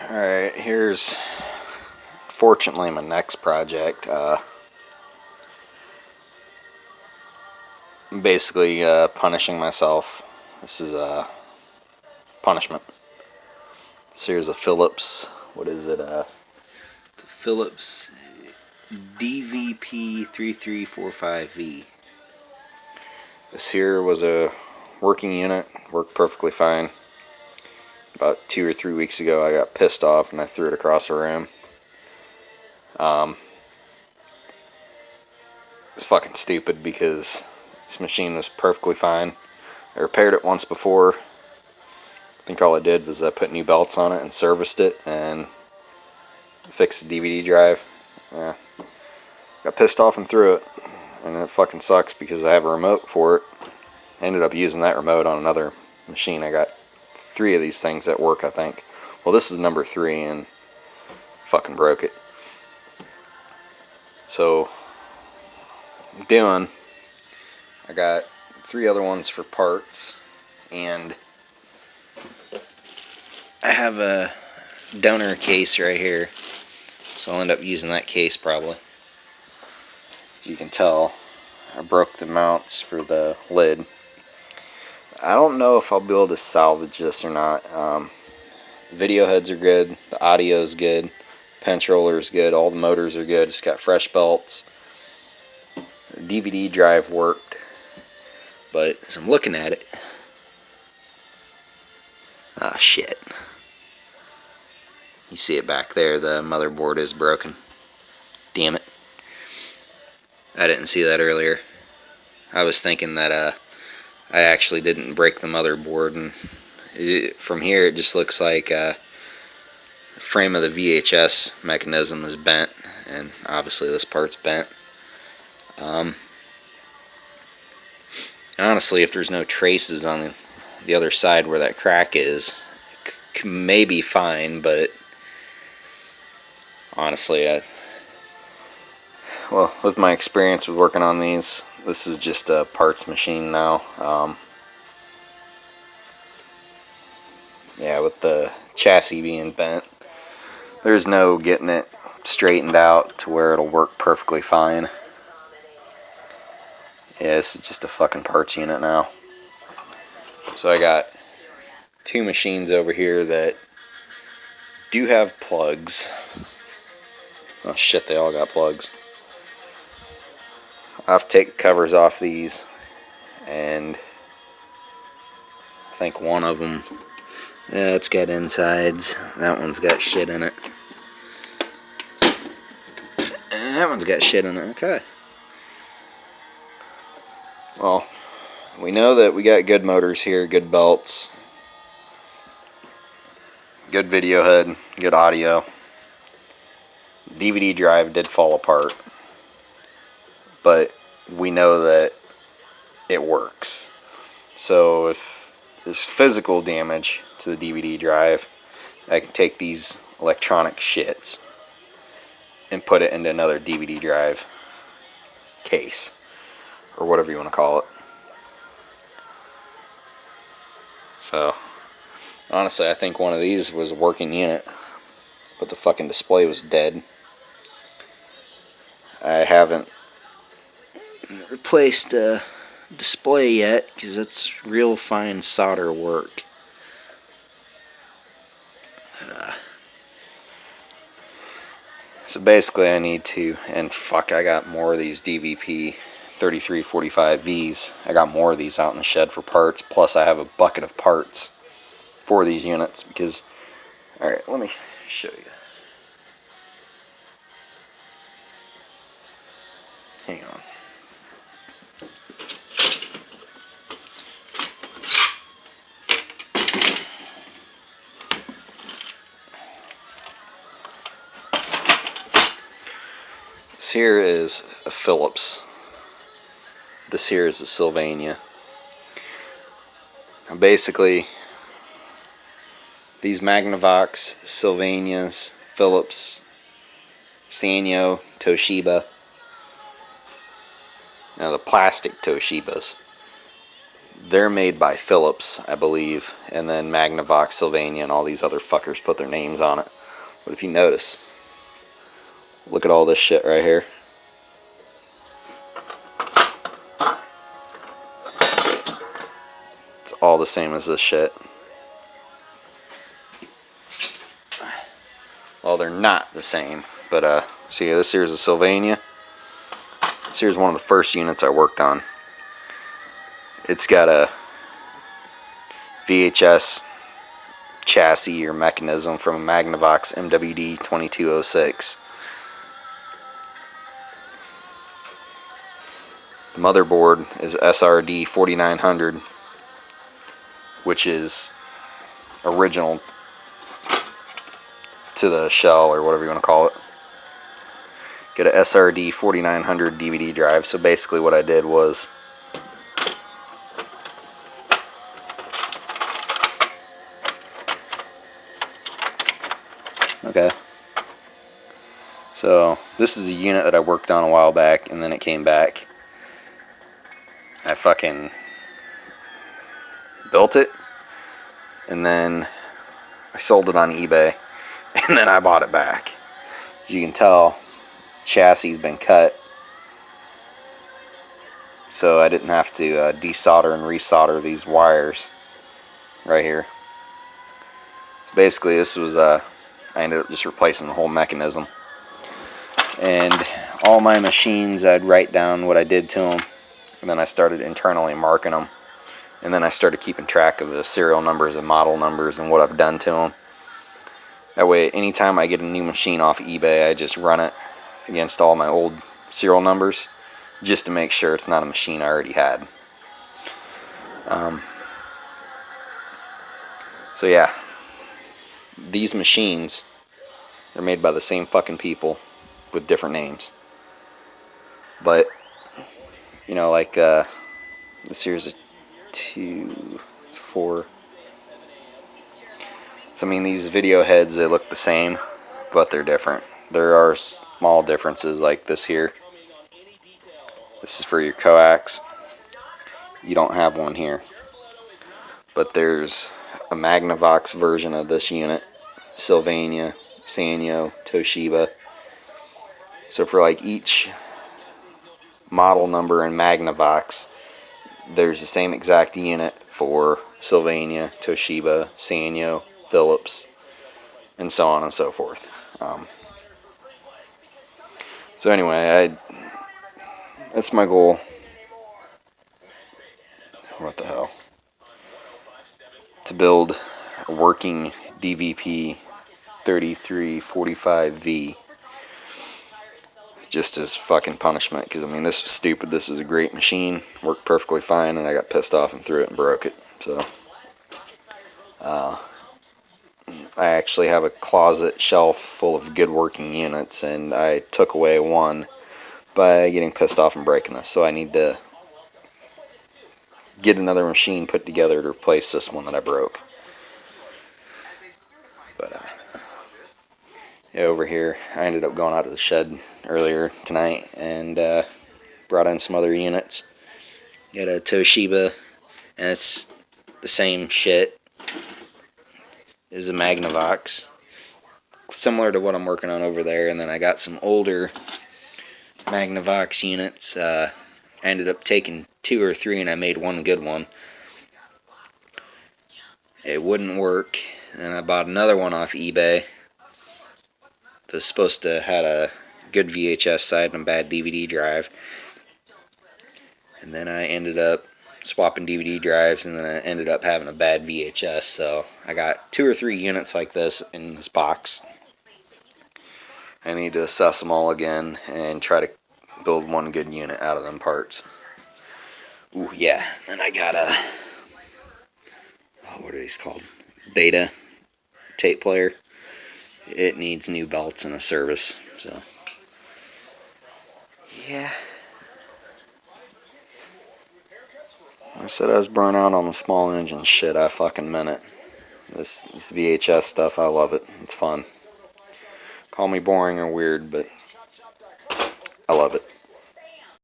Alright, here's fortunately my next project. I'm basically punishing myself. This is a punishment. So here's a Phillips, what is it? It's a Phillips DVP3345v. This here was a working unit, worked perfectly fine. About 2 or 3 weeks ago I got pissed off and I threw it across the room. It's fucking stupid because this machine was perfectly fine. I repaired it once before. I think all I did was I put new belts on it and serviced it and fixed the DVD drive. Got pissed off and threw it, and it fucking sucks because I have a remote for it. I ended up using that remote on another machine. I got 3 of these things at work, I think. Well, this is number 3 and fucking broke it. So I got 3 other ones for parts, and I have a donor case right here, so I'll end up using that case probably. You can tell I broke the mounts for the lid. I don't know if I'll be able to salvage this or not. The video heads are good, the audio is good, pinch roller is good, all the motors are good. It's got fresh belts. The DVD drive worked, but as I'm looking at it, ah, shit. You see it back there, the motherboard is broken. Damn it. I didn't see that earlier. I was thinking that I actually didn't break the motherboard, and from here it just looks like the frame of the VHS mechanism is bent, and obviously this part's bent. Honestly, if there's no traces on the other side where that crack is, it may be fine, but honestly, well, with my experience with working on these, this is just a parts machine now. Yeah, with the chassis being bent, there's no getting it straightened out to where it'll work perfectly fine. Yeah, this is just a fucking parts unit now. So I got 2 machines over here that do have plugs. Oh shit, they all got plugs. I have to take the covers off these, and I think one of them, yeah, it's got insides. That one's got shit in it. And that one's got shit in it. Okay. Well, we know that we got good motors here, good belts, good video head, good audio. DVD drive did fall apart, but we know that it works. So if there's physical damage to the DVD drive, I can take these electronic shits and put it into another DVD drive case, or whatever you want to call it. So honestly, I think one of these was a working unit, but the fucking display was dead. I haven't replaced a display yet because it's real fine solder work. So basically I need to, and fuck, I got more of these DVP3345Vs. I got more of these out in the shed for parts, plus I have a bucket of parts for these units because, alright, let me show you. Hang on. This here is a Phillips. This here is a Sylvania. Now basically, these Magnavox, Sylvanias, Phillips, Sanyo, Toshiba. Now the plastic Toshibas, They're made by Phillips, I believe, and then Magnavox, Sylvania, and all these other fuckers put their names on it. But if you notice, look at all this shit right here. It's all the same as this shit. Well, they're not the same, but see, this here's a Sylvania. This here's one of the first units I worked on. It's got a VHS chassis or mechanism from a Magnavox MWD-2206. The motherboard is SRD-4900, which is original to the shell, or whatever you want to call it. Get a SRD-4900 DVD drive. So basically what I did was okay. So this is a unit that I worked on a while back, and then it came back. I fucking built it, and then I sold it on eBay, and then I bought it back. As you can tell, chassis has been cut, so I didn't have to desolder and resolder these wires right here. So basically, this was I ended up just replacing the whole mechanism. And all my machines, I'd write down what I did to them, and then I started internally marking them. And then I started keeping track of the serial numbers and model numbers and what I've done to them. That way, anytime I get a new machine off eBay, I just run it against all my old serial numbers, just to make sure it's not a machine I already had. So yeah, these machines, they're made by the same fucking people with different names. But, you know, like this here's a 2, 4. So I mean, these video heads, they look the same, but they're different. There are small differences, like this here. This is for your coax. You don't have one here. But there's a Magnavox version of this unit. Sylvania, Sanyo, Toshiba. So for like each model number in Magnavox, there's the same exact unit for Sylvania, Toshiba, Sanyo, Phillips, and so on and so forth. So anyway, that's my goal. What the hell? To build a working DVP3345v. Just as fucking punishment, because I mean, this was stupid. This is a great machine, worked perfectly fine, and I got pissed off and threw it and broke it. So I actually have a closet shelf full of good working units, and I took away one by getting pissed off and breaking this. So I need to get another machine put together to replace this one that I broke. But yeah, over here, I ended up going out to the shed earlier tonight and brought in some other units. Got a Toshiba, and it's the same shit as a Magnavox, similar to what I'm working on over there. And then I got some older Magnavox units. I ended up taking 2 or 3, and I made one good one. It wouldn't work, and I bought another one off eBay. It was supposed to have a good VHS side and a bad DVD drive. And then I ended up swapping DVD drives, and then I ended up having a bad VHS. So I got 2 or 3 units like this in this box. I need to assess them all again and try to build one good unit out of them parts. Ooh, yeah. And I got a, what are these called? Beta tape player. It needs new belts and a service. So yeah. I said I was burnt out on the small engine shit. I fucking meant it. This VHS stuff, I love it. It's fun. Call me boring or weird, but